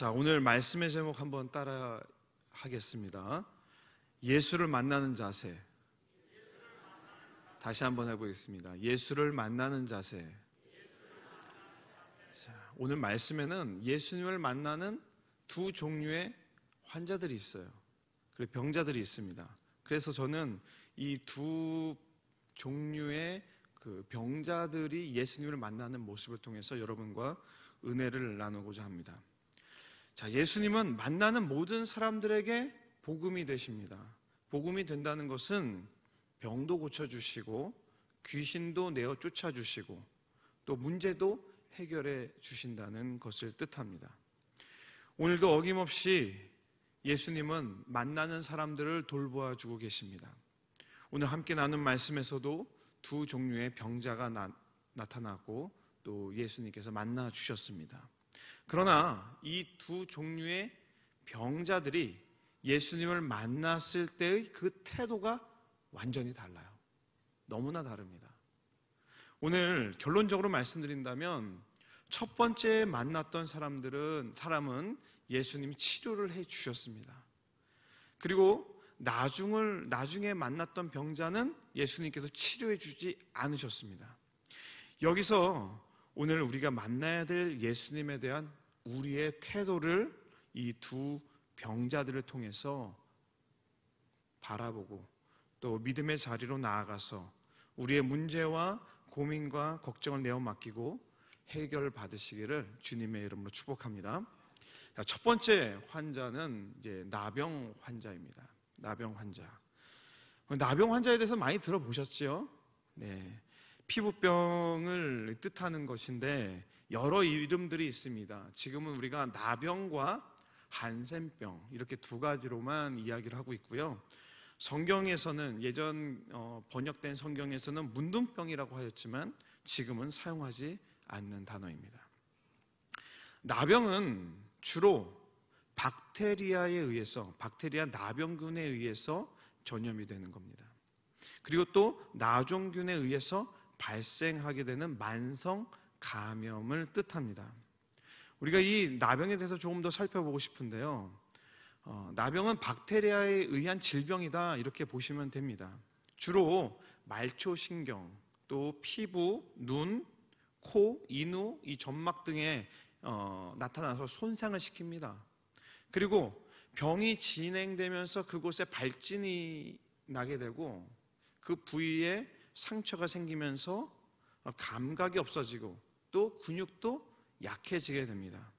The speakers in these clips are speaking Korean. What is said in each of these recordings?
자, 오늘 말씀의 제목 한번 따라 하겠습니다. 예수를 만나는 자세. 다시 한번 해보겠습니다. 예수를 만나는 자세. 자, 오늘 말씀에는 예수님을 만나는 두 종류의 환자들이 있어요. 그리고 병자들이 있습니다. 그래서 저는 이 두 종류의 그 병자들이 예수님을 만나는 모습을 통해서 여러분과 은혜를 나누고자 합니다. 자, 예수님은 만나는 모든 사람들에게 복음이 되십니다. 복음이 된다는 것은 병도 고쳐주시고 귀신도 내어 쫓아주시고 또 문제도 해결해 주신다는 것을 뜻합니다. 오늘도 어김없이 예수님은 만나는 사람들을 돌보아 주고 계십니다. 오늘 함께 나눈 말씀에서도 두 종류의 병자가 나타나고 또 예수님께서 만나 주셨습니다. 그러나 이 두 종류의 병자들이 예수님을 만났을 때의 그 태도가 완전히 달라요. 너무나 다릅니다. 오늘 결론적으로 말씀드린다면 첫 번째 만났던 사람은 예수님이 치료를 해 주셨습니다. 그리고 나중에 만났던 병자는 예수님께서 치료해 주지 않으셨습니다. 여기서 오늘 우리가 만나야 될 예수님에 대한 우리의 태도를 이 두 병자들을 통해서 바라보고 또 믿음의 자리로 나아가서 우리의 문제와 고민과 걱정을 내어 맡기고 해결 받으시기를 주님의 이름으로 축복합니다. 첫 번째 환자는 이제 나병 환자입니다. 나병 환자. 나병 환자에 대해서 많이 들어보셨죠? 네. 피부병을 뜻하는 것인데 여러 이름들이 있습니다. 지금은 우리가 나병과 한센병 이렇게 두 가지로만 이야기를 하고 있고요. 성경에서는 예전 번역된 성경에서는 문둥병이라고 하였지만 지금은 사용하지 않는 단어입니다. 나병은 주로 박테리아 나병균에 의해서 전염이 되는 겁니다. 그리고 또 나종균에 의해서 발생하게 되는 만성 감염을 뜻합니다. 우리가 이 나병에 대해서 조금 더 살펴보고 싶은데요. 나병은 박테리아에 의한 질병이다 이렇게 보시면 됩니다. 주로 말초신경, 또 피부, 눈, 코, 인후, 이 점막 등에 나타나서 손상을 시킵니다. 그리고 병이 진행되면서 그곳에 발진이 나게 되고 그 부위에 상처가 생기면서 감각이 없어지고 또 근육도 약해지게 됩니다.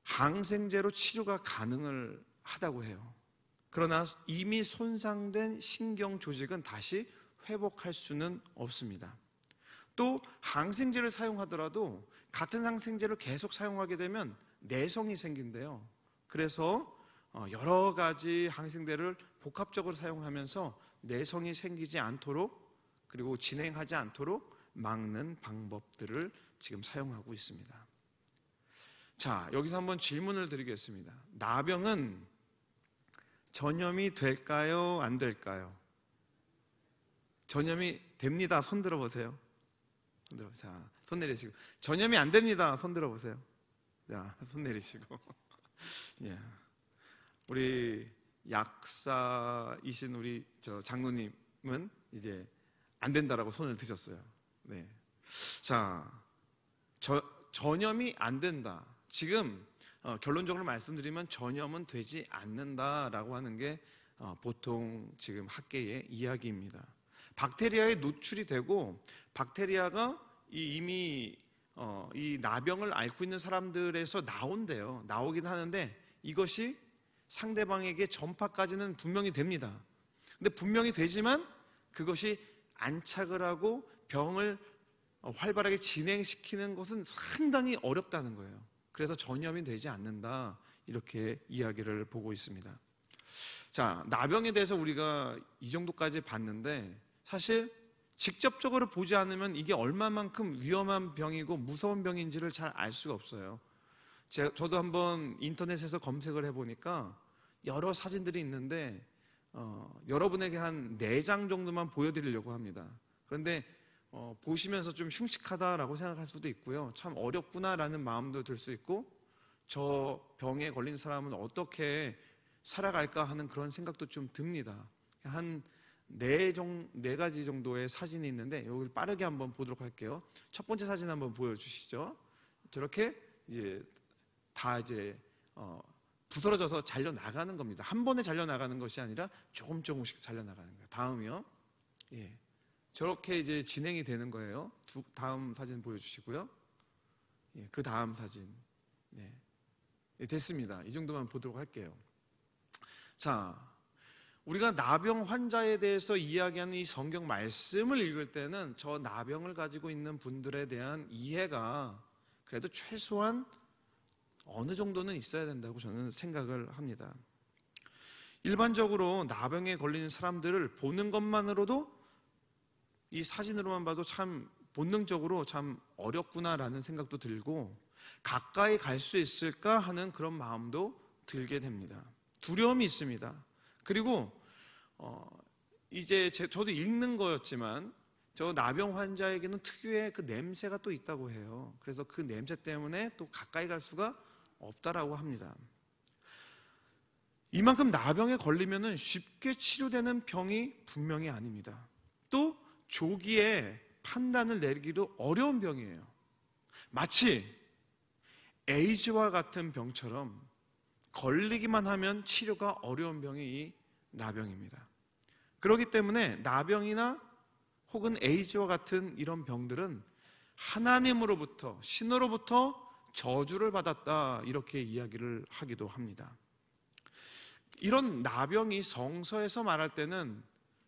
항생제로 치료가 가능을 하다고 해요. 그러나 이미 손상된 신경 조직은 다시 회복할 수는 없습니다. 또 항생제를 사용하더라도 같은 항생제를 계속 사용하게 되면 내성이 생긴대요. 그래서 여러 가지 항생제를 복합적으로 사용하면서 내성이 생기지 않도록 그리고 진행하지 않도록 막는 방법들을 지금 사용하고 있습니다. 자, 여기서 한번 질문을 드리겠습니다. 나병은 전염이 될까요? 안 될까요? 전염이 됩니다. 손 들어보세요. 자, 손 내리시고. 전염이 안 됩니다. 손 들어보세요. 자, 손 내리시고. 예. 우리 약사이신 우리 장로님은 이제 안 된다라고 손을 드셨어요. 네. 자, 전염이 안 된다. 지금 결론적으로 말씀드리면 전염은 되지 않는다라고 하는 게 보통 지금 학계의 이야기입니다. 박테리아에 노출이 되고 박테리아가 이미 이 나병을 앓고 있는 사람들에서 나온대요. 나오긴 하는데 이것이 상대방에게 전파까지는 분명히 됩니다. 근데 분명히 되지만 그것이 안착을 하고 병을 활발하게 진행시키는 것은 상당히 어렵다는 거예요. 그래서 전염이 되지 않는다 이렇게 이야기를 보고 있습니다. 자, 나병에 대해서 우리가 이 정도까지 봤는데 사실 직접적으로 보지 않으면 이게 얼마만큼 위험한 병이고 무서운 병인지를 잘 알 수가 없어요. 저도 한번 인터넷에서 검색을 해보니까 여러 사진들이 있는데 여러분에게 한 4장 정도만 보여드리려고 합니다. 그런데 보시면서 좀 흉측하다라고 생각할 수도 있고요. 참 어렵구나라는 마음도 들 수 있고 저 병에 걸린 사람은 어떻게 살아갈까 하는 그런 생각도 좀 듭니다. 한 네 가지 정도의 사진이 있는데 여기를 빠르게 한번 보도록 할게요. 첫 번째 사진 한번 보여주시죠. 저렇게 이제 다 이제 부스러져서 잘려 나가는 겁니다. 한 번에 잘려 나가는 것이 아니라 조금씩 잘려 나가는 거예요. 다음이요. 예. 저렇게 이제 진행이 되는 거예요. 다음 사진 보여주시고요. 예, 그 다음 사진. 네. 예, 됐습니다. 이 정도만 보도록 할게요. 자, 우리가 나병 환자에 대해서 이야기하는 이 성경 말씀을 읽을 때는 저 나병을 가지고 있는 분들에 대한 이해가 그래도 최소한 어느 정도는 있어야 된다고 저는 생각을 합니다. 일반적으로 나병에 걸린 사람들을 보는 것만으로도 이 사진으로만 봐도 참 본능적으로 참 어렵구나라는 생각도 들고 가까이 갈 수 있을까 하는 그런 마음도 들게 됩니다. 두려움이 있습니다. 그리고 이제 저도 읽는 거였지만 저 나병 환자에게는 특유의 그 냄새가 또 있다고 해요. 그래서 그 냄새 때문에 또 가까이 갈 수가 없다라고 합니다. 이만큼 나병에 걸리면은 쉽게 치료되는 병이 분명히 아닙니다. 또 조기에 판단을 내리기도 어려운 병이에요. 마치 에이즈와 같은 병처럼 걸리기만 하면 치료가 어려운 병이 이 나병입니다. 그렇기 때문에 나병이나 혹은 에이즈와 같은 이런 병들은 하나님으로부터, 신으로부터 저주를 받았다 이렇게 이야기를 하기도 합니다. 이런 나병이 성서에서 말할 때는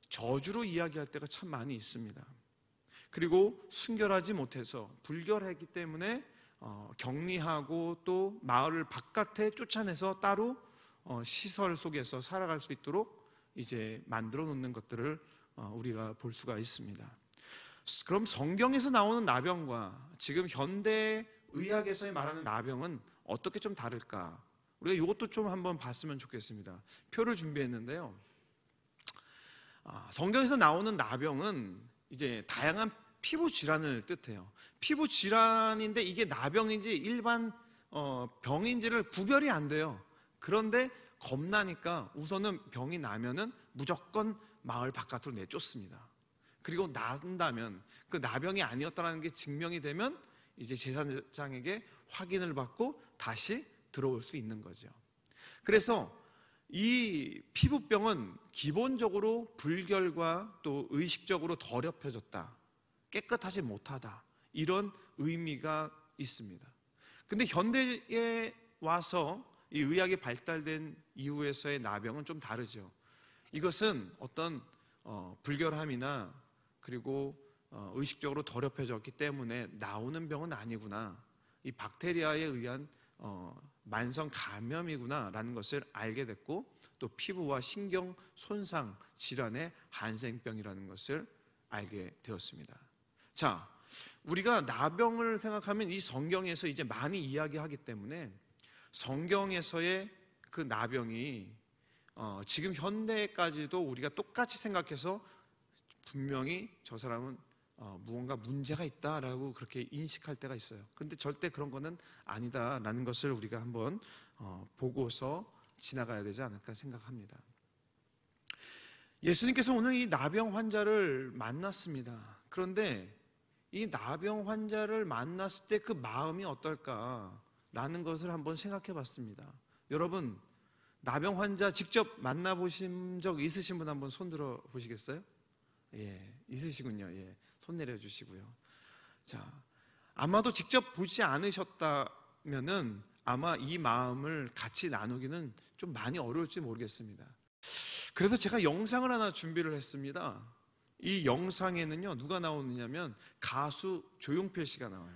저주로 이야기할 때가 참 많이 있습니다. 그리고 순결하지 못해서 불결했기 때문에 격리하고 또 마을 바깥에 쫓아내서 따로 시설 속에서 살아갈 수 있도록 이제 만들어 놓는 것들을 우리가 볼 수가 있습니다. 그럼 성경에서 나오는 나병과 지금 현대 의학에서 말하는 나병은 어떻게 좀 다를까? 우리가 이것도 좀 한번 봤으면 좋겠습니다. 표를 준비했는데요. 성경에서 나오는 나병은 이제 다양한 피부 질환을 뜻해요. 피부 질환인데 이게 나병인지 일반 병인지를 구별이 안 돼요. 그런데 겁나니까 우선은 병이 나면은 무조건 마을 바깥으로 내쫓습니다. 그리고 난다면 그 나병이 아니었다는 게 증명이 되면 이제 제사장에게 확인을 받고 다시 들어올 수 있는 거죠. 그래서 이 피부병은 기본적으로 불결과 또 의식적으로 더럽혀졌다, 깨끗하지 못하다, 이런 의미가 있습니다. 근데 현대에 와서 이 의학이 발달된 이후에서의 나병은 좀 다르죠. 이것은 어떤 불결함이나 그리고 의식적으로 더럽혀졌기 때문에 나오는 병은 아니구나, 이 박테리아에 의한 만성 감염이구나 라는 것을 알게 됐고, 또 피부와 신경 손상 질환의 한생병이라는 것을 알게 되었습니다. 자, 우리가 나병을 생각하면 이 성경에서 이제 많이 이야기하기 때문에 성경에서의 그 나병이 지금 현대까지도 우리가 똑같이 생각해서 분명히 저 사람은 무언가 문제가 있다라고 그렇게 인식할 때가 있어요. 그런데 절대 그런 거는 아니다라는 것을 우리가 한번 보고서 지나가야 되지 않을까 생각합니다. 예수님께서 오늘 이 나병 환자를 만났습니다. 그런데 이 나병 환자를 만났을 때 그 마음이 어떨까라는 것을 한번 생각해 봤습니다. 여러분, 나병 환자 직접 만나보신 적 있으신 분 한번 손 들어 보시겠어요? 예, 있으시군요. 예, 손 내려주시고요. 자, 아마도 직접 보지 않으셨다면은 아마 이 마음을 같이 나누기는 좀 많이 어려울지 모르겠습니다. 그래서 제가 영상을 하나 준비를 했습니다. 이 영상에는요, 누가 나오느냐면 가수 조용필 씨가 나와요.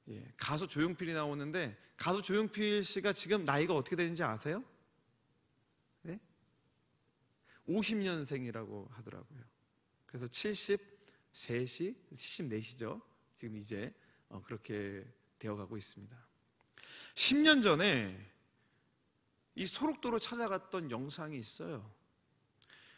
예, 가수 조용필이 나오는데, 가수 조용필 씨가 지금 나이가 어떻게 되는지 아세요? 네? 50년생이라고 하더라고요. 그래서 74시죠. 지금 이제 그렇게 되어가고 있습니다. 10년 전에 이 소록도로 찾아갔던 영상이 있어요.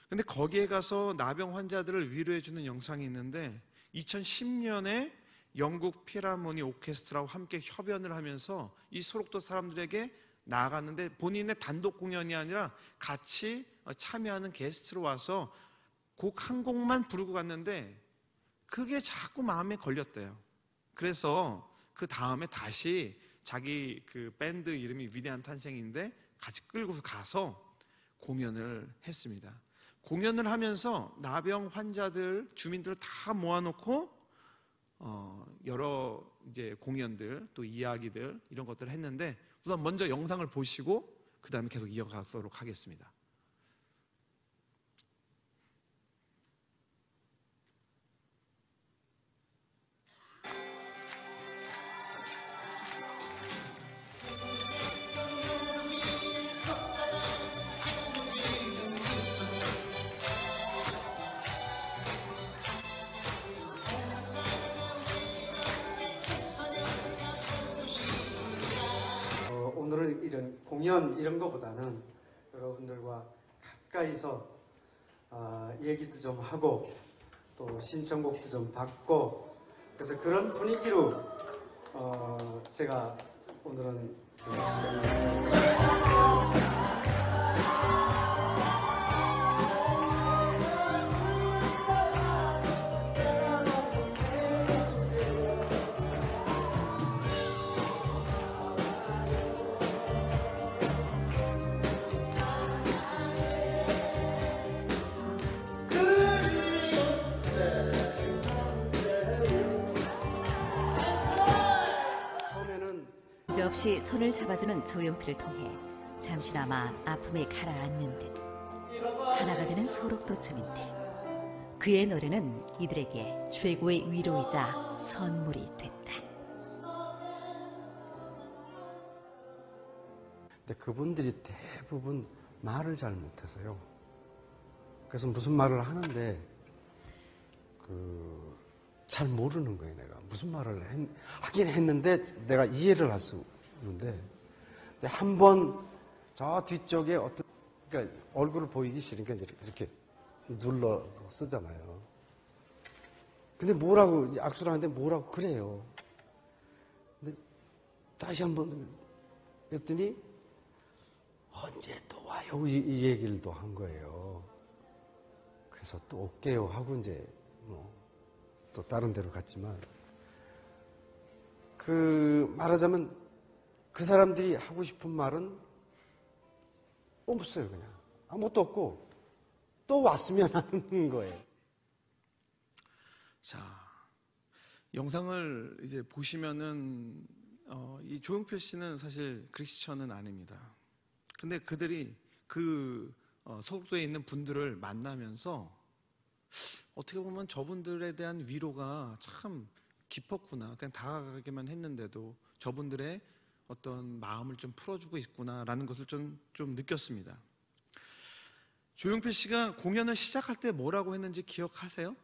근데 거기에 가서 나병 환자들을 위로해주는 영상이 있는데 2010년에 영국 필하모니 오케스트라와 함께 협연을 하면서 이 소록도 사람들에게 나아갔는데, 본인의 단독 공연이 아니라 같이 참여하는 게스트로 와서 곡 한 곡만 부르고 갔는데 그게 자꾸 마음에 걸렸대요. 그래서 그 다음에 다시 자기 그 밴드 이름이 위대한 탄생인데 같이 끌고 가서 공연을 했습니다. 공연을 하면서 나병 환자들, 주민들을 다 모아놓고 여러 이제 공연들, 또 이야기들, 이런 것들을 했는데, 우선 먼저 영상을 보시고 그 다음에 계속 이어가도록 하겠습니다. 오늘은 이런 공연 이런 것보다는 여러분들과 가까이서 얘기도 좀 하고 또 신청곡도 좀 받고, 그래서 그런 분위기로 제가 오늘은 없이 손을 잡아주는 조용필을 통해 잠시나마 아픔이 가라앉는 듯 하나가 되는 소록도 주민들. 그의 노래는 이들에게 최고의 위로이자 선물이 됐다. 근데 그분들이 대부분 말을 잘 못해서요. 그래서 무슨 말을 하는데 잘 모르는 거예요. 내가 무슨 말을 하긴 했는데 내가 이해를 할 수 있는데, 한 번 저 뒤쪽에 그러니까 얼굴을 보이기 싫으니까 이렇게 눌러서 쓰잖아요. 근데 뭐라고 악수를 하는데 뭐라고 그래요. 근데 다시 한번 했더니 언제 또 와요, 이 얘기를 또 한 거예요. 그래서 또 올게요 하고 이제 또 다른 데로 갔지만, 말하자면 그 사람들이 하고 싶은 말은 없어요. 그냥 아무것도 없고 또 왔으면 하는 거예요. 자, 영상을 이제 보시면은 이 조용필 씨는 사실 크리스천은 아닙니다. 근데 그들이 소속도에 있는 분들을 만나면서 어떻게 보면 저분들에 대한 위로가 참 깊었구나, 그냥 다가가기만 했는데도 저분들의 어떤 마음을 좀 풀어주고 있구나라는 것을 좀 느꼈습니다. 조용필 씨가 공연을 시작할 때 뭐라고 했는지 기억하세요?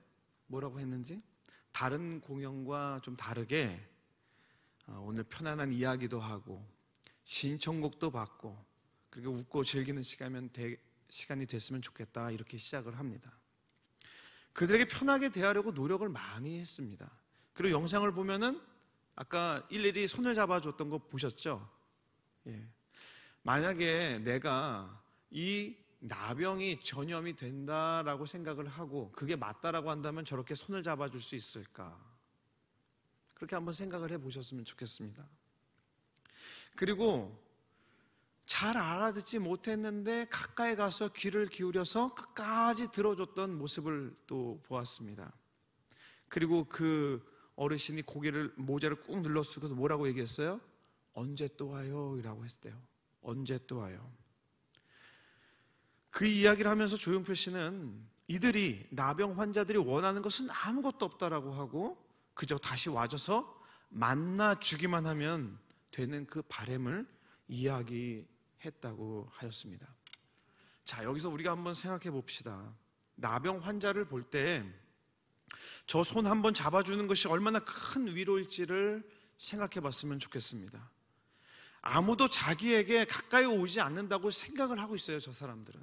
뭐라고 했는지? 다른 공연과 좀 다르게 오늘 편안한 이야기도 하고 신청곡도 받고 그리고 웃고 즐기는 시간이 됐으면 좋겠다, 이렇게 시작을 합니다. 그들에게 편하게 대하려고 노력을 많이 했습니다. 그리고 영상을 보면은 아까 일일이 손을 잡아줬던 거 보셨죠? 예. 만약에 내가 이 나병이 전염이 된다라고 생각을 하고 그게 맞다라고 한다면 저렇게 손을 잡아줄 수 있을까? 그렇게 한번 생각을 해보셨으면 좋겠습니다. 그리고 잘 알아듣지 못했는데 가까이 가서 귀를 기울여서 끝까지 들어줬던 모습을 또 보았습니다. 그리고 그 어르신이 고개를, 모자를 꾹 눌러 쓰고 뭐라고 얘기했어요? 언제 또 와요? 이라고 했대요. 언제 또 와요? 그 이야기를 하면서 조용필 씨는 이들이, 나병 환자들이 원하는 것은 아무것도 없다라고 하고 그저 다시 와줘서 만나주기만 하면 되는 그 바람을 이야기했다고 하였습니다. 자, 여기서 우리가 한번 생각해 봅시다. 나병 환자를 볼 때 저 손 한번 잡아주는 것이 얼마나 큰 위로일지를 생각해 봤으면 좋겠습니다. 아무도 자기에게 가까이 오지 않는다고 생각을 하고 있어요, 저 사람들은.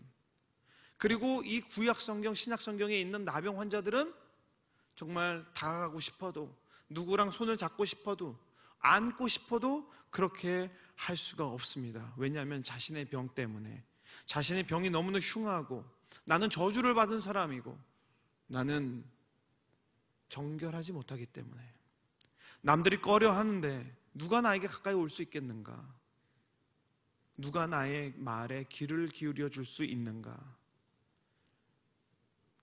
그리고 이 구약 성경, 신약 성경에 있는 나병 환자들은 정말 다가가고 싶어도 누구랑 손을 잡고 싶어도 안고 싶어도 그렇게 할 수가 없습니다. 왜냐하면 자신의 병 때문에, 자신의 병이 너무나 흉하고 나는 저주를 받은 사람이고 나는 정결하지 못하기 때문에, 남들이 꺼려 하는데 누가 나에게 가까이 올 수 있겠는가? 누가 나의 말에 귀를 기울여 줄 수 있는가?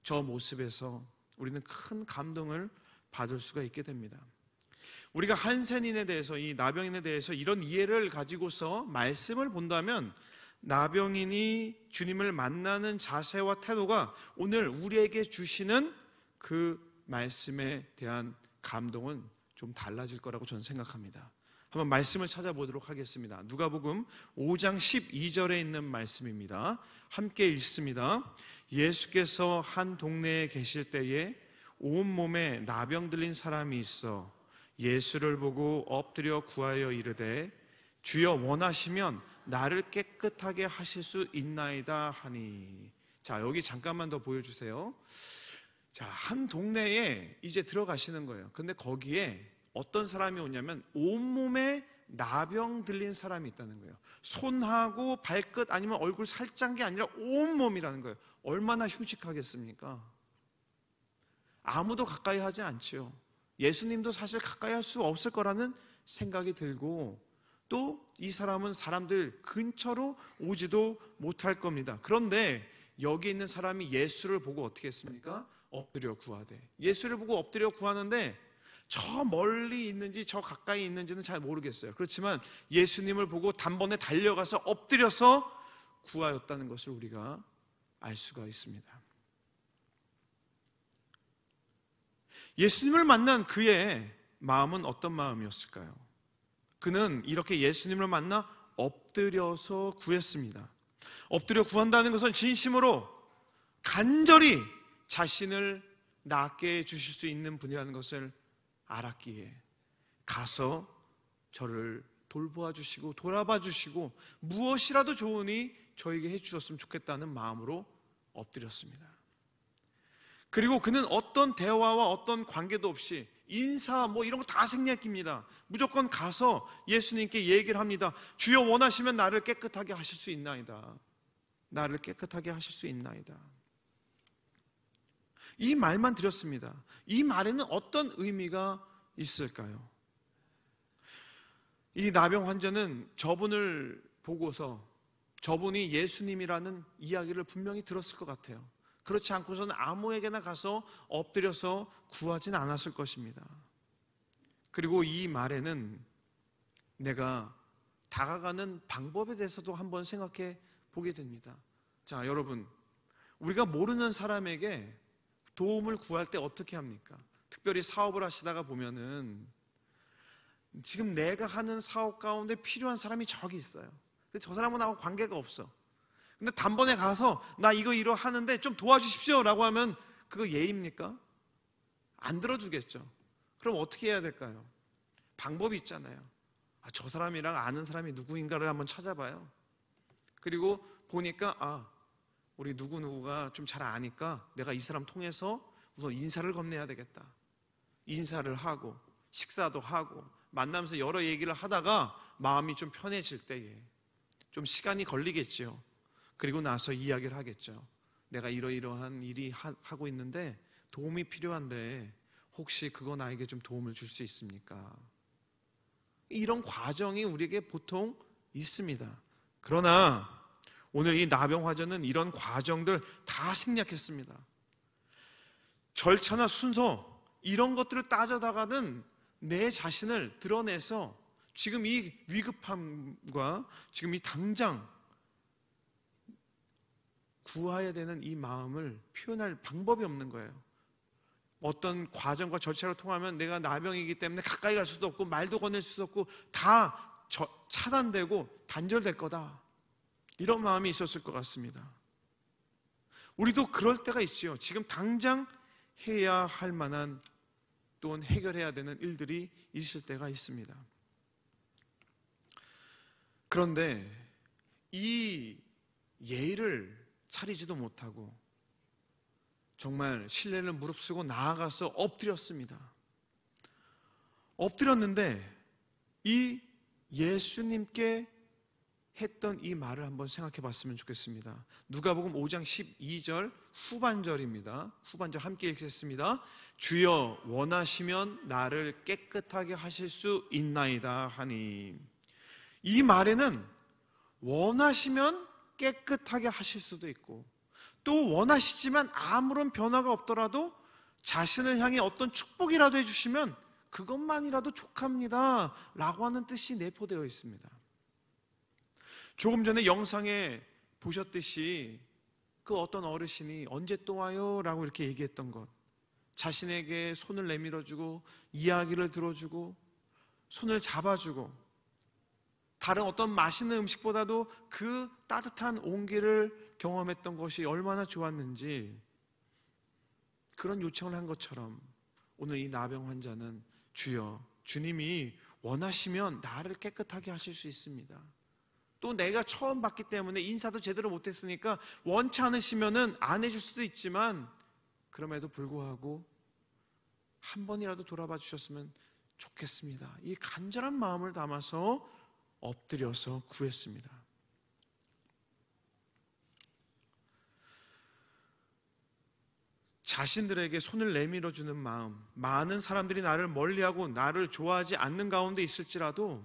저 모습에서 우리는 큰 감동을 받을 수가 있게 됩니다. 우리가 한센인에 대해서, 이 나병인에 대해서 이런 이해를 가지고서 말씀을 본다면 나병인이 주님을 만나는 자세와 태도가 오늘 우리에게 주시는 그 말씀에 대한 감동은 좀 달라질 거라고 저는 생각합니다. 한번 말씀을 찾아보도록 하겠습니다. 누가복음 5장 12절에 있는 말씀입니다. 함께 읽습니다. 예수께서 한 동네에 계실 때에 온몸에 나병 들린 사람이 있어 예수를 보고 엎드려 구하여 이르되 주여 원하시면 나를 깨끗하게 하실 수 있나이다 하니. 자, 여기 잠깐만 더 보여주세요. 자, 한 동네에 이제 들어가시는 거예요. 근데 거기에 어떤 사람이 오냐면 온몸에 나병 들린 사람이 있다는 거예요. 손하고 발끝 아니면 얼굴 살짠 게 아니라 온몸이라는 거예요. 얼마나 흉측하겠습니까? 아무도 가까이 하지 않지요. 예수님도 사실 가까이 할 수 없을 거라는 생각이 들고, 또 이 사람은 사람들 근처로 오지도 못할 겁니다. 그런데 여기 있는 사람이 예수를 보고 어떻게 했습니까? 엎드려 구하되. 예수를 보고 엎드려 구하는데 저 멀리 있는지 저 가까이 있는지는 잘 모르겠어요. 그렇지만 예수님을 보고 단번에 달려가서 엎드려서 구하였다는 것을 우리가 알 수가 있습니다. 예수님을 만난 그의 마음은 어떤 마음이었을까요? 그는 이렇게 예수님을 만나 엎드려서 구했습니다. 엎드려 구한다는 것은 진심으로 간절히 자신을 낫게 해주실 수 있는 분이라는 것을 알았기에 가서 저를 돌보아 주시고 돌아봐 주시고 무엇이라도 좋으니 저에게 해주셨으면 좋겠다는 마음으로 엎드렸습니다. 그리고 그는 어떤 대화와 어떤 관계도 없이 인사 이런 거 다 생략입니다. 무조건 가서 예수님께 얘기를 합니다. 주여 원하시면 나를 깨끗하게 하실 수 있나이다. 나를 깨끗하게 하실 수 있나이다. 이 말만 드렸습니다. 이 말에는 어떤 의미가 있을까요? 이 나병 환자는 저분을 보고서 저분이 예수님이라는 이야기를 분명히 들었을 것 같아요. 그렇지 않고서는 아무에게나 가서 엎드려서 구하진 않았을 것입니다. 그리고 이 말에는 내가 다가가는 방법에 대해서도 한번 생각해 보게 됩니다. 자, 여러분, 우리가 모르는 사람에게 도움을 구할 때 어떻게 합니까? 특별히 사업을 하시다가 보면은 지금 내가 하는 사업 가운데 필요한 사람이 저기 있어요. 근데 저 사람은 나하고 관계가 없어. 근데 단번에 가서 나 이거 하는데 좀 도와주십시오 라고 하면 그거 예입니까? 안 들어주겠죠. 그럼 어떻게 해야 될까요? 방법이 있잖아요. 저 사람이랑 아는 사람이 누구인가를 한번 찾아봐요. 그리고 보니까 우리 누구누구가 좀 잘 아니까 내가 이 사람 통해서 우선 인사를 건네야 되겠다. 인사를 하고 식사도 하고 만나면서 여러 얘기를 하다가 마음이 좀 편해질 때에 좀 시간이 걸리겠죠. 그리고 나서 이야기를 하겠죠. 내가 이러이러한 일이 하고 있는데 도움이 필요한데 혹시 그거 나에게 좀 도움을 줄 수 있습니까? 이런 과정이 우리에게 보통 있습니다. 그러나 오늘 이 나병 환자는 이런 과정들 다 생략했습니다. 절차나 순서 이런 것들을 따져다가는 내 자신을 드러내서 지금 이 위급함과 지금 이 당장 구해야 되는 이 마음을 표현할 방법이 없는 거예요. 어떤 과정과 절차를 통하면 내가 나병이기 때문에 가까이 갈 수도 없고 말도 건넬 수도 없고 다 차단되고 단절될 거다. 이런 마음이 있었을 것 같습니다. 우리도 그럴 때가 있지요. 지금 당장 해야 할 만한 또는 해결해야 되는 일들이 있을 때가 있습니다. 그런데 이 예의를 차리지도 못하고 정말 신뢰를 무릅쓰고 나아가서 엎드렸습니다. 엎드렸는데 이 예수님께 했던 이 말을 한번 생각해 봤으면 좋겠습니다. 누가복음 5장 12절 후반절입니다. 후반절 함께 읽겠습니다. 주여 원하시면 나를 깨끗하게 하실 수 있나이다 하니, 이 말에는 원하시면 깨끗하게 하실 수도 있고, 또 원하시지만 아무런 변화가 없더라도 자신을 향해 어떤 축복이라도 해주시면 그것만이라도 족합니다 라고 하는 뜻이 내포되어 있습니다. 조금 전에 영상에 보셨듯이 그 어떤 어르신이 언제 또 와요? 라고 이렇게 얘기했던 것, 자신에게 손을 내밀어주고 이야기를 들어주고 손을 잡아주고, 다른 어떤 맛있는 음식보다도 그 따뜻한 온기를 경험했던 것이 얼마나 좋았는지, 그런 요청을 한 것처럼 오늘 이 나병 환자는 주여, 주님이 원하시면 나를 깨끗하게 하실 수 있습니다. 또 내가 처음 봤기 때문에 인사도 제대로 못했으니까 원치 않으시면 안 해줄 수도 있지만, 그럼에도 불구하고 한 번이라도 돌아봐 주셨으면 좋겠습니다. 이 간절한 마음을 담아서 엎드려서 구했습니다. 자신들에게 손을 내밀어주는 마음, 많은 사람들이 나를 멀리하고 나를 좋아하지 않는 가운데 있을지라도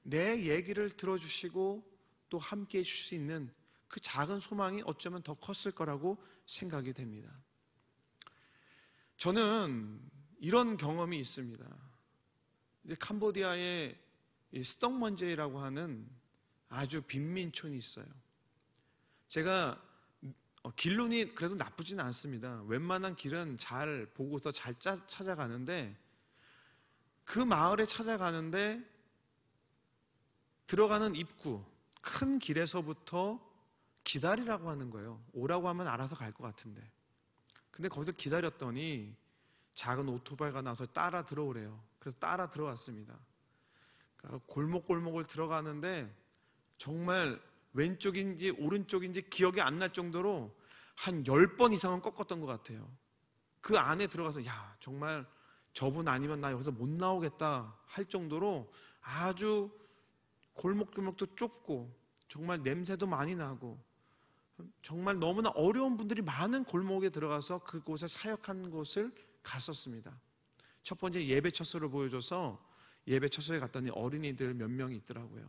내 얘기를 들어주시고 또 함께 해줄 수 있는 그 작은 소망이 어쩌면 더 컸을 거라고 생각이 됩니다. 저는 이런 경험이 있습니다. 이제 캄보디아에 스떡먼제이라고 하는 아주 빈민촌이 있어요. 제가 길눈이 그래도 나쁘지는 않습니다. 웬만한 길은 잘 보고서 잘 찾아가는데, 그 마을에 찾아가는데 들어가는 입구 큰 길에서부터 기다리라고 하는 거예요. 오라고 하면 알아서 갈 것 같은데. 근데 거기서 기다렸더니 작은 오토바이가 나와서 따라 들어오래요. 그래서 따라 들어왔습니다. 골목골목을 들어가는데 정말 왼쪽인지 오른쪽인지 기억이 안 날 정도로 한 10번 이상은 꺾었던 것 같아요. 그 안에 들어가서 야, 정말 저분 아니면 나 여기서 못 나오겠다 할 정도로 아주 골목골목도 좁고 정말 냄새도 많이 나고 정말 너무나 어려운 분들이 많은 골목에 들어가서 그곳에 사역한 곳을 갔었습니다. 첫 번째 예배 처소를 보여줘서 예배 처소에 갔더니 어린이들 몇 명이 있더라고요.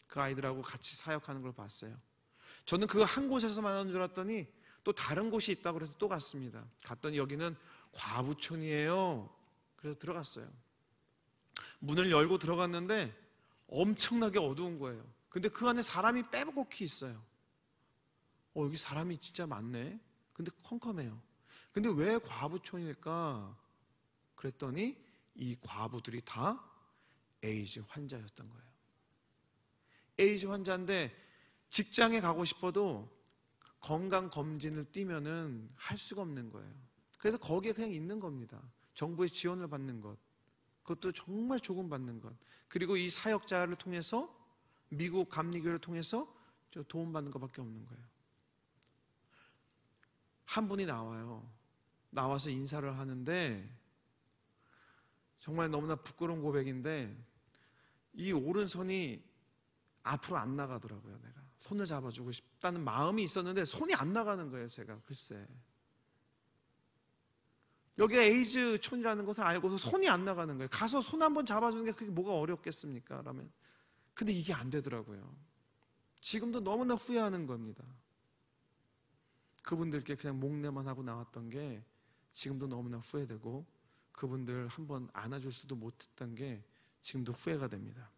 그 아이들하고 같이 사역하는 걸 봤어요. 저는 그 한 곳에서만 하는 줄 알았더니 또 다른 곳이 있다고 그래서 또 갔습니다. 갔더니 여기는 과부촌이에요. 그래서 들어갔어요. 문을 열고 들어갔는데 엄청나게 어두운 거예요. 근데 그 안에 사람이 빼곡히 있어요. 여기 사람이 진짜 많네. 근데 컴컴해요. 근데 왜 과부촌일까? 그랬더니 이 과부들이 다 에이즈 환자였던 거예요. 에이즈 환자인데 직장에 가고 싶어도 건강검진을 뛰면은 할 수가 없는 거예요. 그래서 거기에 그냥 있는 겁니다. 정부의 지원을 받는 것, 그것도 정말 조금 받는 것, 그리고 이 사역자를 통해서 미국 감리교를 통해서 도움받는 것밖에 없는 거예요. 한 분이 나와서 인사를 하는데 정말 너무나 부끄러운 고백인데 이 오른손이 앞으로 안 나가더라고요. 내가 손을 잡아주고 싶다는 마음이 있었는데 손이 안 나가는 거예요. 제가 글쎄 여기가 에이즈촌이라는 것을 알고서 손이 안 나가는 거예요. 가서 손 한번 잡아주는 게 그게 뭐가 어렵겠습니까? 라면 근데 이게 안 되더라고요. 지금도 너무나 후회하는 겁니다. 그분들께 그냥 목례만 하고 나왔던 게 지금도 너무나 후회되고, 그분들 한번 안아줄 수도 못했던 게 지금도 후회가 됩니다.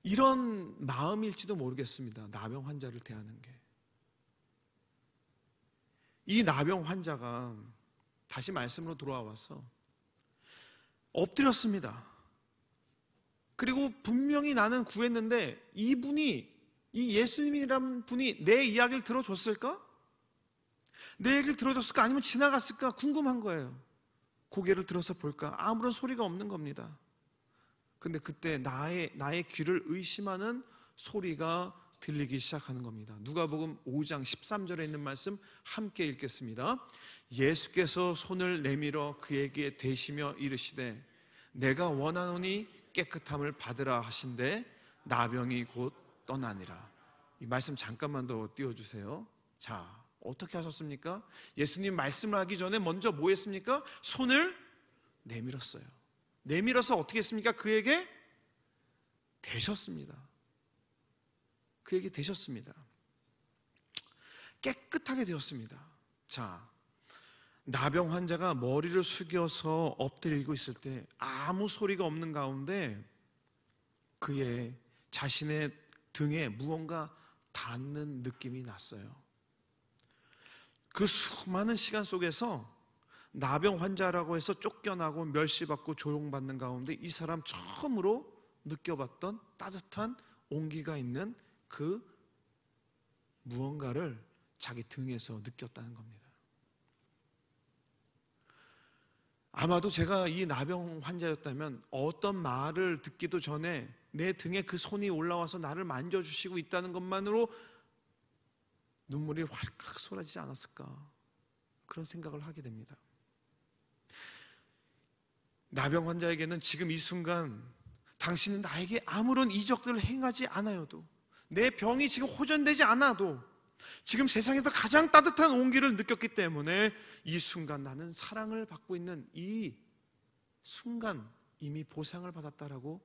이런 마음일지도 모르겠습니다. 나병 환자를 대하는 게. 이 나병 환자가 다시 말씀으로 돌아와서 엎드렸습니다. 그리고 분명히 나는 구했는데 이분이, 이 예수님이란 분이 내 이야기를 들어줬을까? 내 얘기를 들어줬을까? 아니면 지나갔을까? 궁금한 거예요. 고개를 들어서 볼까? 아무런 소리가 없는 겁니다. 근데 그때 나의 귀를 의심하는 소리가 들리기 시작하는 겁니다. 누가복음 5장 13절에 있는 말씀 함께 읽겠습니다. 예수께서 손을 내밀어 그에게 대시며 이르시되 내가 원하노니 깨끗함을 받으라 하신대 나병이 곧 떠나니라. 이 말씀 잠깐만 더 띄워주세요. 자, 어떻게 하셨습니까? 예수님 말씀을 하기 전에 먼저 뭐 했습니까? 손을 내밀었어요. 내밀어서 어떻게 했습니까? 그에게 대셨습니다. 그에게 되셨습니다. 깨끗하게 되었습니다. 자, 나병 환자가 머리를 숙여서 엎드리고 있을 때 아무 소리가 없는 가운데 그의 자신의 등에 무언가 닿는 느낌이 났어요. 그 수많은 시간 속에서 나병 환자라고 해서 쫓겨나고 멸시받고 조롱받는 가운데 이 사람 처음으로 느껴봤던 따뜻한 온기가 있는 그 무언가를 자기 등에서 느꼈다는 겁니다. 아마도 제가 이 나병 환자였다면 어떤 말을 듣기도 전에 내 등에 그 손이 올라와서 나를 만져주시고 있다는 것만으로 눈물이 활칵 쏟아지지 않았을까, 그런 생각을 하게 됩니다. 나병 환자에게는 지금 이 순간 당신은 나에게 아무런 이적들을 행하지 않아요도, 내 병이 지금 호전되지 않아도 지금 세상에서 가장 따뜻한 온기를 느꼈기 때문에 이 순간 나는 사랑을 받고 있는 이 순간 이미 보상을 받았다라고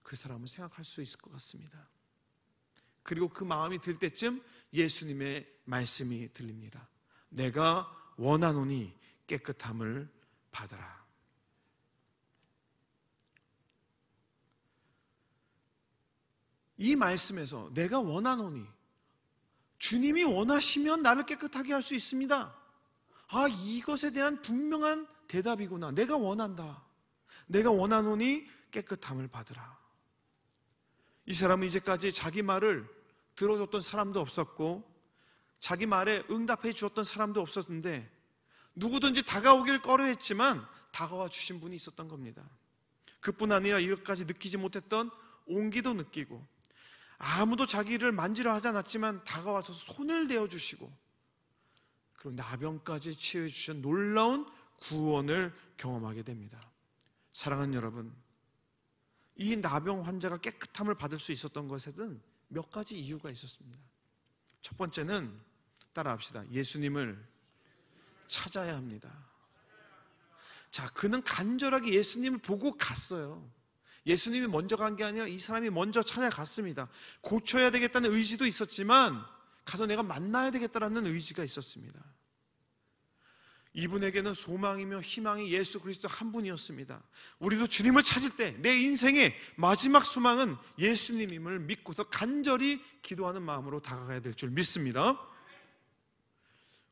그 사람은 생각할 수 있을 것 같습니다. 그리고 그 마음이 들 때쯤 예수님의 말씀이 들립니다. 내가 원하노니 깨끗함을 받으라. 이 말씀에서 내가 원하노니, 주님이 원하시면 나를 깨끗하게 할 수 있습니다. 아, 이것에 대한 분명한 대답이구나. 내가 원한다. 내가 원하노니 깨끗함을 받으라. 이 사람은 이제까지 자기 말을 들어줬던 사람도 없었고 자기 말에 응답해 주었던 사람도 없었는데 누구든지 다가오길 꺼려했지만 다가와 주신 분이 있었던 겁니다. 그뿐 아니라 이것까지 느끼지 못했던 온기도 느끼고 아무도 자기를 만지려 하지 않았지만 다가와서 손을 대어주시고 그리고 나병까지 치유해 주신 놀라운 구원을 경험하게 됩니다. 사랑하는 여러분, 이 나병 환자가 깨끗함을 받을 수 있었던 것에는 몇 가지 이유가 있었습니다. 첫 번째는 따라합시다. 예수님을 찾아야 합니다. 자, 그는 간절하게 예수님을 보고 갔어요. 예수님이 먼저 간 게 아니라 이 사람이 먼저 찾아갔습니다. 고쳐야 되겠다는 의지도 있었지만 가서 내가 만나야 되겠다는 의지가 있었습니다. 이분에게는 소망이며 희망이 예수 그리스도 한 분이었습니다. 우리도 주님을 찾을 때 내 인생의 마지막 소망은 예수님임을 믿고서 간절히 기도하는 마음으로 다가가야 될 줄 믿습니다.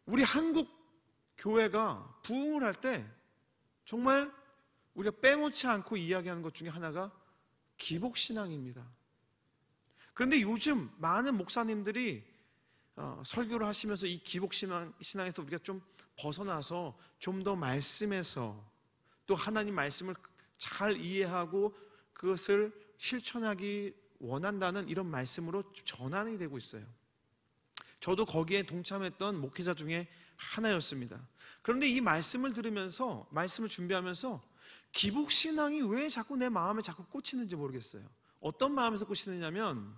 우리 한국 교회가 부흥을 할 때 정말 우리가 빼놓지 않고 이야기하는 것 중에 하나가 기복신앙입니다. 그런데 요즘 많은 목사님들이 설교를 하시면서 이 기복신앙에서 우리가 좀 벗어나서 좀 더 말씀에서 또 하나님 말씀을 잘 이해하고 그것을 실천하기 원한다는 이런 말씀으로 전환이 되고 있어요. 저도 거기에 동참했던 목회자 중에 하나였습니다. 그런데 이 말씀을 들으면서, 말씀을 준비하면서 기복신앙이 왜 자꾸 내 마음에 자꾸 꽂히는지 모르겠어요. 어떤 마음에서 꽂히느냐면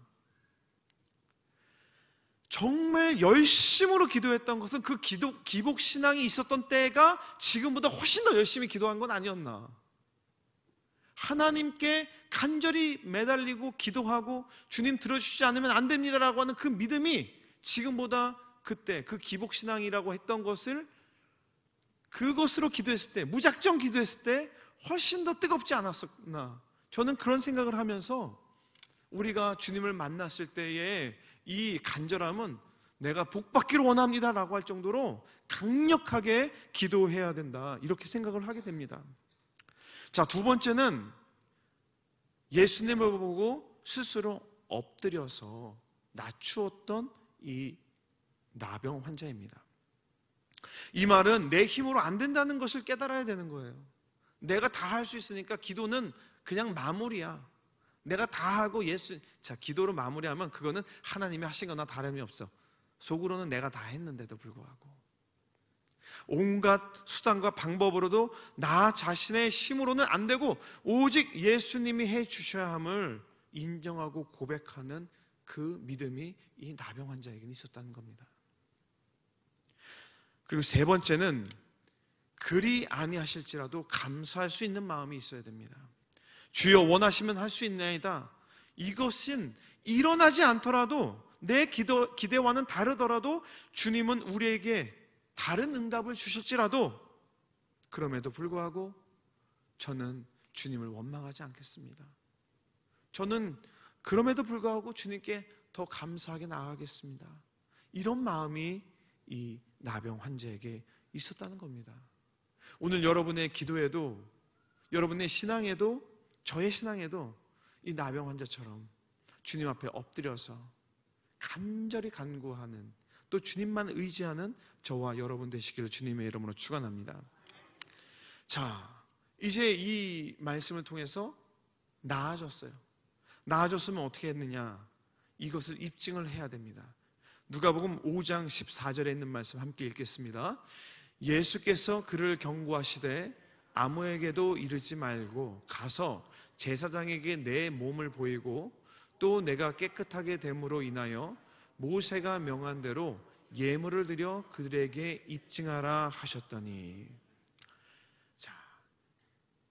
정말 열심으로 기도했던 것은 그 기복신앙이 있었던 때가 지금보다 훨씬 더 열심히 기도한 건 아니었나. 하나님께 간절히 매달리고 기도하고 주님 들어주시지 않으면 안 됩니다라고 하는 그 믿음이 지금보다 그때 그 기복신앙이라고 했던 것을 그것으로 기도했을 때, 무작정 기도했을 때 훨씬 더 뜨겁지 않았었나. 저는 그런 생각을 하면서 우리가 주님을 만났을 때의 이 간절함은 내가 복받기를 원합니다라고 할 정도로 강력하게 기도해야 된다, 이렇게 생각을 하게 됩니다. 자, 두 번째는 예수님을 보고 스스로 엎드려서 낮추었던 이 나병 환자입니다. 이 말은 내 힘으로 안 된다는 것을 깨달아야 되는 거예요. 내가 다 할 수 있으니까 기도는 그냥 마무리야. 내가 다 하고 자, 기도로 마무리하면 그거는 하나님이 하신 거나 다름이 없어. 속으로는 내가 다 했는데도 불구하고 온갖 수단과 방법으로도 나 자신의 힘으로는 안 되고 오직 예수님이 해 주셔야 함을 인정하고 고백하는 그 믿음이 이 나병 환자에게는 있었다는 겁니다. 그리고 세 번째는 그리 아니하실지라도 감사할 수 있는 마음이 있어야 됩니다. 주여 원하시면 할 수 있나이다. 이것은 일어나지 않더라도 내 기대와는 다르더라도 주님은 우리에게 다른 응답을 주실지라도 그럼에도 불구하고 저는 주님을 원망하지 않겠습니다. 저는 그럼에도 불구하고 주님께 더 감사하게 나아가겠습니다. 이런 마음이 이 나병 환자에게 있었다는 겁니다. 오늘 여러분의 기도에도, 여러분의 신앙에도, 저의 신앙에도 이 나병 환자처럼 주님 앞에 엎드려서 간절히 간구하는, 또 주님만 의지하는 저와 여러분 되시기를 주님의 이름으로 축원합니다. 자, 이제 이 말씀을 통해서 나아졌어요. 나아졌으면 어떻게 했느냐? 이것을 입증을 해야 됩니다. 누가복음 5장 14절에 있는 말씀 함께 읽겠습니다. 예수께서 그를 경고하시되 아무에게도 이르지 말고 가서 제사장에게 내 몸을 보이고 또 내가 깨끗하게 됨으로 인하여 모세가 명한 대로 예물을 드려 그들에게 입증하라 하셨더니, 자,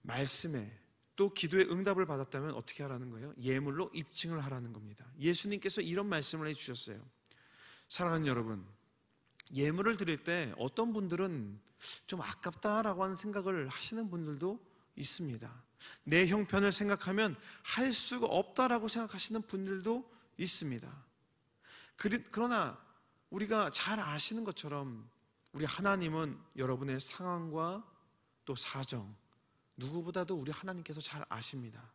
말씀에 또 기도의 응답을 받았다면 어떻게 하라는 거예요? 예물로 입증을 하라는 겁니다. 예수님께서 이런 말씀을 해주셨어요. 사랑하는 여러분, 예물을 드릴 때 어떤 분들은 좀 아깝다라고 하는 생각을 하시는 분들도 있습니다. 내 형편을 생각하면 할 수가 없다라고 생각하시는 분들도 있습니다. 그러나 우리가 잘 아시는 것처럼 우리 하나님은 여러분의 상황과 또 사정, 누구보다도 우리 하나님께서 잘 아십니다.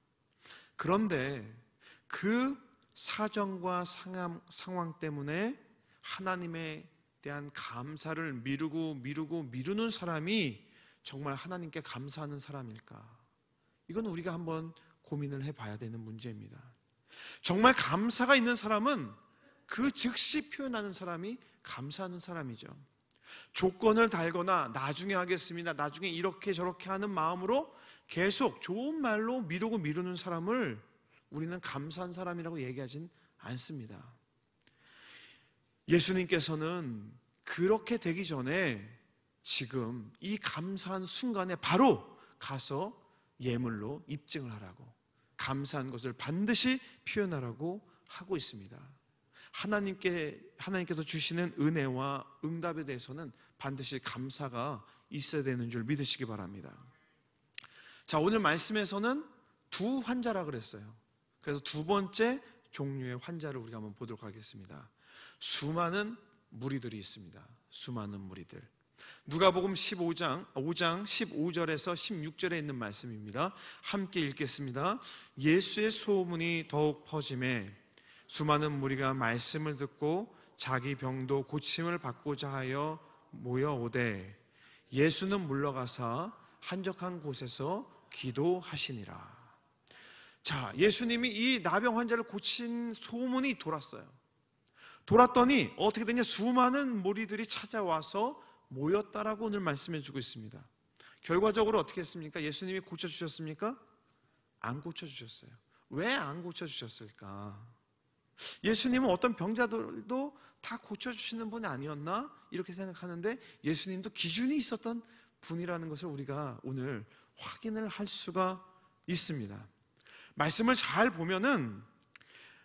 그런데 그 사정과 상황 때문에 하나님에 대한 감사를 미루는 사람이 정말 하나님께 감사하는 사람일까? 이건 우리가 한번 고민을 해봐야 되는 문제입니다. 정말 감사가 있는 사람은 그 즉시 표현하는 사람이 감사하는 사람이죠. 조건을 달거나 나중에 하겠습니다, 나중에 이렇게 저렇게 하는 마음으로 계속 좋은 말로 미루는 사람을 우리는 감사한 사람이라고 얘기하진 않습니다. 예수님께서는 그렇게 되기 전에 지금 이 감사한 순간에 바로 가서 예물로 입증을 하라고, 감사한 것을 반드시 표현하라고 하고 있습니다. 하나님께서 주시는 은혜와 응답에 대해서는 반드시 감사가 있어야 되는 줄 믿으시기 바랍니다. 자, 오늘 말씀에서는 두 환자라 그랬어요. 그래서 두 번째 종류의 환자를 우리가 한번 보도록 하겠습니다. 수많은 무리들이 있습니다. 수많은 무리들. 누가복음 5장 15절에서 16절에 있는 말씀입니다. 함께 읽겠습니다. 예수의 소문이 더욱 퍼짐에 수많은 무리가 말씀을 듣고 자기 병도 고침을 받고자 하여 모여오되 예수는 물러가사 한적한 곳에서 기도하시니라. 자, 예수님이 이 나병 환자를 고친 소문이 돌았더니 어떻게 되냐? 수많은 무리들이 찾아와서 모였다라고 오늘 말씀해 주고 있습니다. 결과적으로 어떻게 했습니까? 예수님이 고쳐주셨습니까? 안 고쳐주셨어요. 왜 안 고쳐주셨을까? 예수님은 어떤 병자들도 다 고쳐주시는 분이 아니었나? 이렇게 생각하는데 예수님도 기준이 있었던 분이라는 것을 우리가 오늘 확인을 할 수가 있습니다. 말씀을 잘 보면은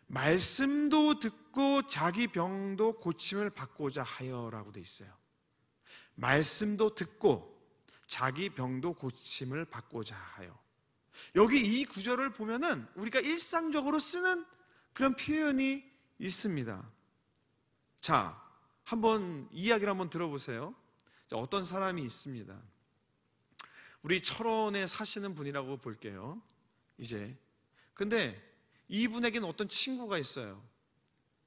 말씀도 듣고 자기 병도 고침을 받고자 하여라고 돼 있어요. 말씀도 듣고 자기 병도 고침을 받고자 하여. 여기 이 구절을 보면은 우리가 일상적으로 쓰는 그런 표현이 있습니다. 자, 한번 이야기를 한번 들어보세요. 자, 어떤 사람이 있습니다. 우리 철원에 사시는 분이라고 볼게요. 근데 이분에게는 어떤 친구가 있어요.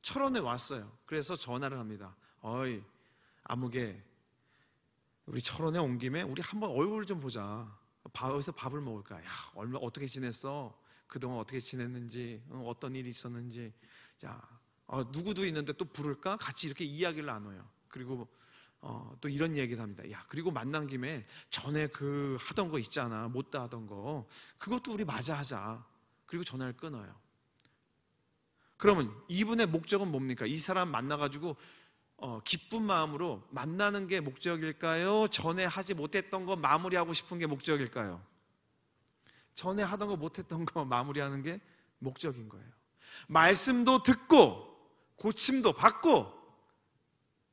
철원에 왔어요. 그래서 전화를 합니다. 어이, 아무개, 우리 철원에 온 김에 우리 한번 얼굴 좀 보자. 어디서 밥을 먹을까? 야, 어떻게 지냈어? 그동안 어떻게 지냈는지, 어떤 일이 있었는지. 자, 누구도 있는데 또 부를까? 같이 이렇게 이야기를 나눠요. 그리고 또 이런 얘기를 합니다. 야, 그리고 만난 김에 전에 그 하던 거 있잖아, 못다 하던 거, 그것도 우리 마저 하자. 그리고 전화를 끊어요. 그러면 이분의 목적은 뭡니까? 이 사람 만나가지고 기쁜 마음으로 만나는 게 목적일까요? 전에 하지 못했던 거 마무리하고 싶은 게 목적일까요? 전에 하던 거 못했던 거 마무리하는 게 목적인 거예요. 말씀도 듣고 고침도 받고,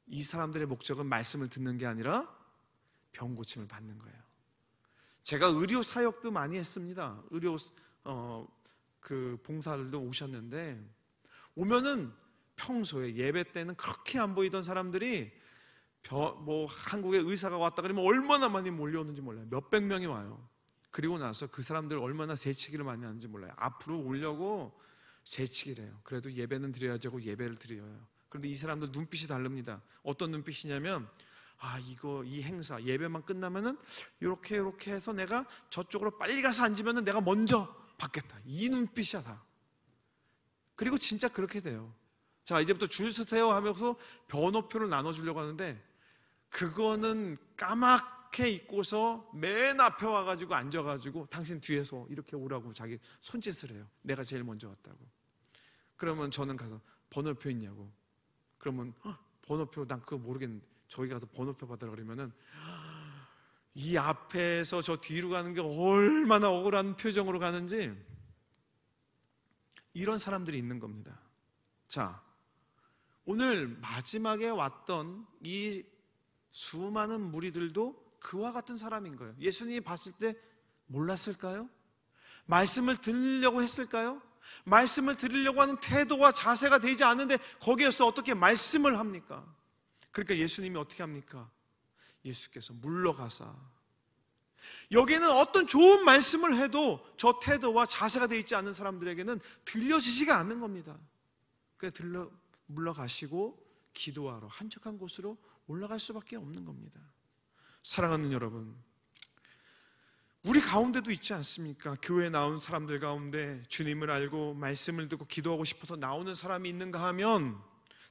이 사람들의 목적은 말씀을 듣는 게 아니라 병 고침을 받는 거예요. 제가 의료 사역도 많이 했습니다. 의료 그 봉사들도 오셨는데, 오면은 평소에 예배 때는 그렇게 안 보이던 사람들이 한국에 의사가 왔다 그러면 얼마나 많이 몰려오는지 몰라요. 몇백 명이 와요. 그리고 나서 그 사람들 얼마나 재치기를 많이 하는지 몰라요. 앞으로 오려고 재치기를 해요. 그래도 예배는 드려야지 하고 예배를 드려요. 그런데 이 사람들 눈빛이 다릅니다. 어떤 눈빛이냐면, 이 행사 예배만 끝나면은 이렇게 해서 내가 저쪽으로 빨리 가서 앉으면은 내가 먼저 받겠다. 이 눈빛이야 다. 그리고 진짜 그렇게 돼요. 자, 이제부터 줄 서세요 하면서 번호표를 나눠주려고 하는데, 그거는 까맣게 입고서 맨 앞에 와가지고 앉아가지고 당신 뒤에서 이렇게 오라고 자기 손짓을 해요. 내가 제일 먼저 왔다고. 그러면 저는 가서 번호표 있냐고. 그러면 번호표 난 그거 모르겠는데, 저기 가서 번호표 받으라 그러면은 이 앞에서 저 뒤로 가는 게 얼마나 억울한 표정으로 가는지, 이런 사람들이 있는 겁니다. 자, 오늘 마지막에 왔던 이 수많은 무리들도 그와 같은 사람인 거예요. 예수님이 봤을 때 몰랐을까요? 말씀을 들으려고 했을까요? 말씀을 들으려고 하는 태도와 자세가 되지 않는데 거기에서 어떻게 말씀을 합니까? 그러니까 예수님이 어떻게 합니까? 예수께서 물러가사, 여기는 어떤 좋은 말씀을 해도 저 태도와 자세가 되어 있지 않는 사람들에게는 들려지지가 않는 겁니다. 그래서 물러가시고 기도하러 한적한 곳으로 올라갈 수밖에 없는 겁니다. 사랑하는 여러분, 우리 가운데도 있지 않습니까? 교회에 나온 사람들 가운데 주님을 알고 말씀을 듣고 기도하고 싶어서 나오는 사람이 있는가 하면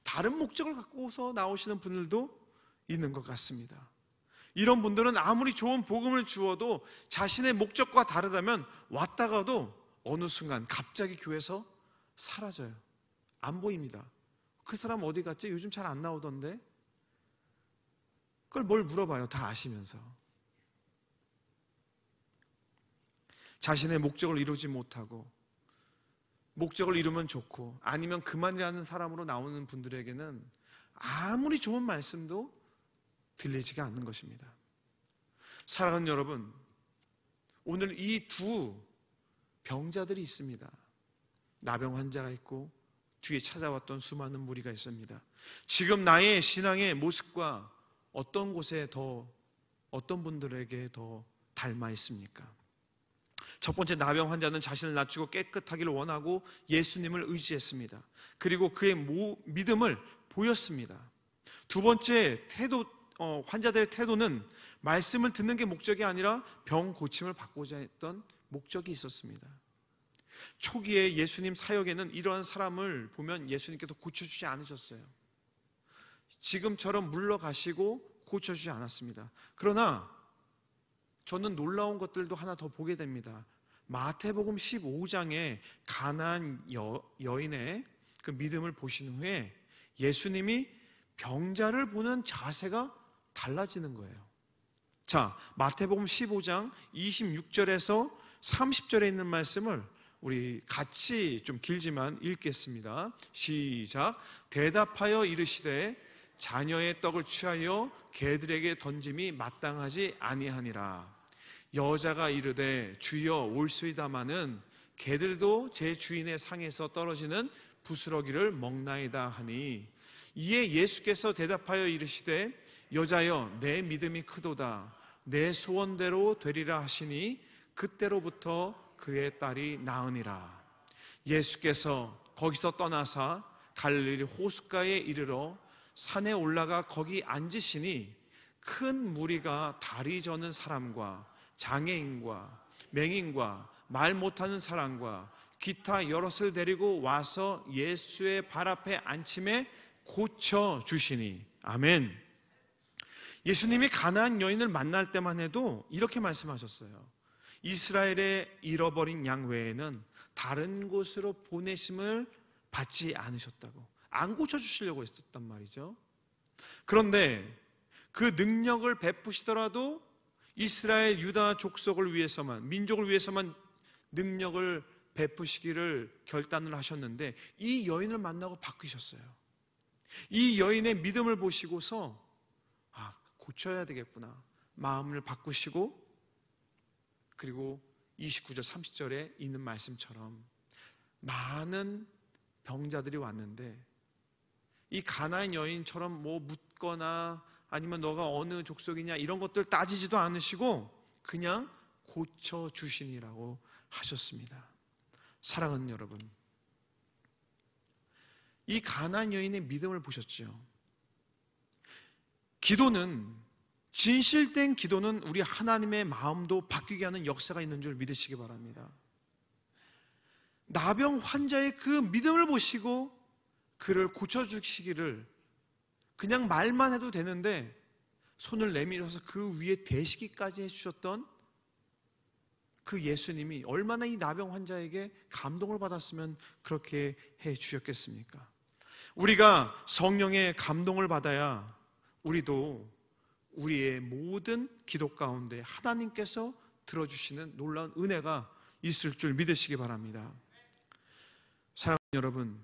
다른 목적을 갖고서 나오시는 분들도 있는 것 같습니다. 이런 분들은 아무리 좋은 복음을 주어도 자신의 목적과 다르다면 왔다가도 어느 순간 갑자기 교회에서 사라져요. 안 보입니다. 그 사람 어디 갔지? 요즘 잘 안 나오던데? 그걸 뭘 물어봐요. 다 아시면서. 자신의 목적을 이루지 못하고 목적을 이루면 좋고 아니면 그만이라는 사람으로 나오는 분들에게는 아무리 좋은 말씀도 들리지가 않는 것입니다. 사랑하는 여러분, 오늘 이 두 병자들이 있습니다. 나병 환자가 있고 뒤에 찾아왔던 수많은 무리가 있습니다. 지금 나의 신앙의 모습과 어떤 곳에 어떤 분들에게 더 닮아 있습니까? 첫 번째, 나병 환자는 자신을 낮추고 깨끗하기를 원하고 예수님을 의지했습니다. 그리고 그의 믿음을 보였습니다. 두 번째 환자들의 태도는 말씀을 듣는 게 목적이 아니라 병 고침을 받고자 했던 목적이 있었습니다. 초기에 예수님 사역에는 이러한 사람을 보면 예수님께서 고쳐주지 않으셨어요. 지금처럼 물러가시고 고쳐주지 않았습니다. 그러나 저는 놀라운 것들도 하나 더 보게 됩니다. 마태복음 15장에 가나안 여인의 그 믿음을 보신 후에 예수님이 병자를 보는 자세가 달라지는 거예요. 자, 마태복음 15장 26절에서 30절에 있는 말씀을 우리 같이 좀 길지만 읽겠습니다. 시작. 대답하여 이르시되 자녀의 떡을 취하여 개들에게 던짐이 마땅하지 아니하니라. 여자가 이르되 주여 올소이다마는 개들도 제 주인의 상에서 떨어지는 부스러기를 먹나이다 하니, 이에 예수께서 대답하여 이르시되 여자여 내 믿음이 크도다. 내 소원대로 되리라 하시니 그때로부터 그의 딸이 나으니라. 예수께서 거기서 떠나사 갈릴리 호숫가에 이르러 산에 올라가 거기 앉으시니 큰 무리가 다리 저는 사람과 장애인과 맹인과 말 못하는 사람과 기타 여럿을 데리고 와서 예수의 발 앞에 앉힘에 고쳐주시니. 아멘. 예수님이 가나안 여인을 만날 때만 해도 이렇게 말씀하셨어요. 이스라엘의 잃어버린 양 외에는 다른 곳으로 보내심을 받지 않으셨다고. 안 고쳐주시려고 했었단 말이죠. 그런데 그 능력을 베푸시더라도 이스라엘 유다 족속을 위해서만, 민족을 위해서만 능력을 베푸시기를 결단을 하셨는데 이 여인을 만나고 바뀌셨어요. 이 여인의 믿음을 보시고서 고쳐야 되겠구나 마음을 바꾸시고, 그리고 29절 30절에 있는 말씀처럼 많은 병자들이 왔는데 이 가나안 여인처럼 뭐 묻거나 아니면 너가 어느 족속이냐 이런 것들 따지지도 않으시고 그냥 고쳐주시니라고 하셨습니다. 사랑하는 여러분, 이 가나안 여인의 믿음을 보셨죠? 기도는, 진실된 기도는 우리 하나님의 마음도 바뀌게 하는 역사가 있는 줄 믿으시기 바랍니다. 나병 환자의 그 믿음을 보시고 그를 고쳐주시기를 그냥 말만 해도 되는데 손을 내밀어서 그 위에 대시기까지 해주셨던 그 예수님이 얼마나 이 나병 환자에게 감동을 받았으면 그렇게 해주셨겠습니까? 우리가 성령의 감동을 받아야 우리도 우리의 모든 기도 가운데 하나님께서 들어주시는 놀라운 은혜가 있을 줄 믿으시기 바랍니다. 사랑하는 여러분,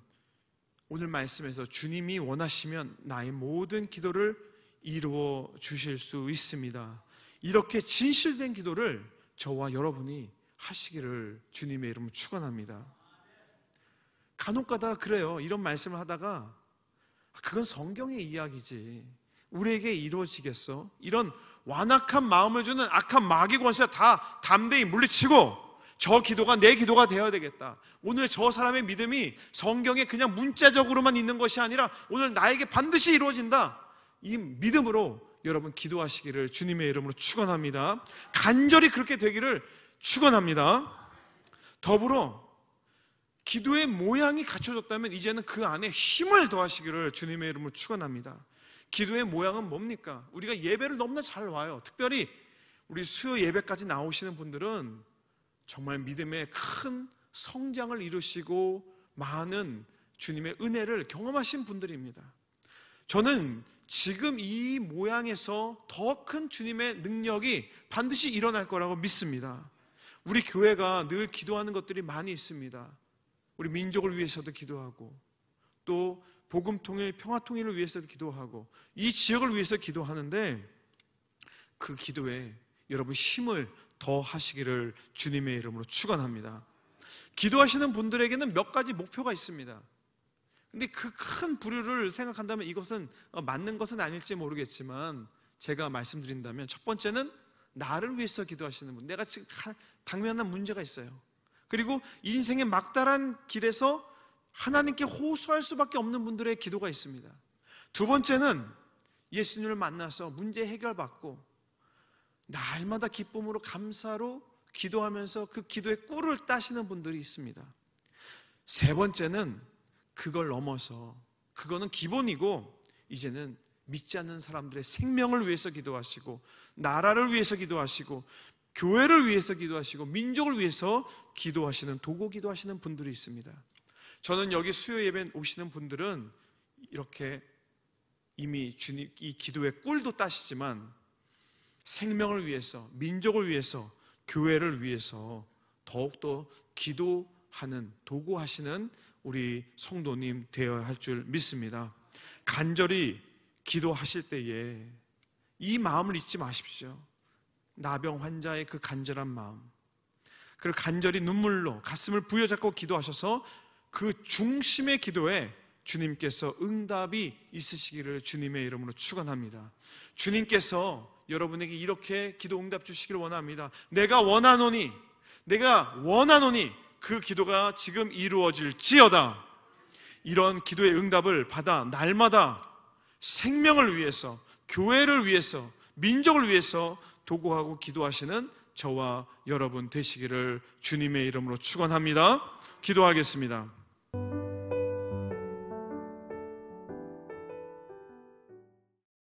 오늘 말씀에서 주님이 원하시면 나의 모든 기도를 이루어 주실 수 있습니다. 이렇게 진실된 기도를 저와 여러분이 하시기를 주님의 이름으로 축원합니다. 간혹가다 그래요. 이런 말씀을 하다가 그건 성경의 이야기지, 우리에게 이루어지겠어? 이런 완악한 마음을 주는 악한 마귀 권세 다 담대히 물리치고 저 기도가 내 기도가 되어야 되겠다. 오늘 저 사람의 믿음이 성경에 그냥 문자적으로만 있는 것이 아니라 오늘 나에게 반드시 이루어진다. 이 믿음으로 여러분 기도하시기를 주님의 이름으로 축원합니다. 간절히 그렇게 되기를 축원합니다. 더불어 기도의 모양이 갖춰졌다면 이제는 그 안에 힘을 더하시기를 주님의 이름으로 축원합니다. 기도의 모양은 뭡니까? 우리가 예배를 너무나 잘 와요. 특별히 우리 수요 예배까지 나오시는 분들은 정말 믿음의 큰 성장을 이루시고 많은 주님의 은혜를 경험하신 분들입니다. 저는 지금 이 모양에서 더 큰 주님의 능력이 반드시 일어날 거라고 믿습니다. 우리 교회가 늘 기도하는 것들이 많이 있습니다. 우리 민족을 위해서도 기도하고 또 복음 통일, 평화 통일을 위해서도 기도하고 이 지역을 위해서 기도하는데 그 기도에 여러분 힘을 더 하시기를 주님의 이름으로 축원합니다. 기도하시는 분들에게는 몇 가지 목표가 있습니다. 근데 그 큰 부류를 생각한다면 이것은 맞는 것은 아닐지 모르겠지만 제가 말씀드린다면 첫 번째는 나를 위해서 기도하시는 분, 내가 지금 당면한 문제가 있어요. 그리고 인생의 막다른 길에서 하나님께 호소할 수밖에 없는 분들의 기도가 있습니다. 두 번째는 예수님을 만나서 문제 해결받고 날마다 기쁨으로 감사로 기도하면서 그 기도의 꿀을 따시는 분들이 있습니다. 세 번째는 그걸 넘어서, 그거는 기본이고 이제는 믿지 않는 사람들의 생명을 위해서 기도하시고 나라를 위해서 기도하시고 교회를 위해서 기도하시고 민족을 위해서 기도하시는, 도고 기도하시는 분들이 있습니다. 저는 여기 수요 예배 오시는 분들은 이렇게 이미 주님 이 기도의 꿀도 따시지만 생명을 위해서, 민족을 위해서, 교회를 위해서 더욱더 기도하는, 도구하시는 우리 성도님 되어야 할 줄 믿습니다. 간절히 기도하실 때에 이 마음을 잊지 마십시오. 나병 환자의 그 간절한 마음, 그리고 간절히 눈물로 가슴을 부여잡고 기도하셔서 그 중심의 기도에 주님께서 응답이 있으시기를 주님의 이름으로 축원합니다. 주님께서 여러분에게 이렇게 기도 응답 주시기를 원합니다. 내가 원하노니 그 기도가 지금 이루어질지어다. 이런 기도의 응답을 받아 날마다 생명을 위해서, 교회를 위해서, 민족을 위해서 도구하고 기도하시는 저와 여러분 되시기를 주님의 이름으로 축원합니다. 기도하겠습니다.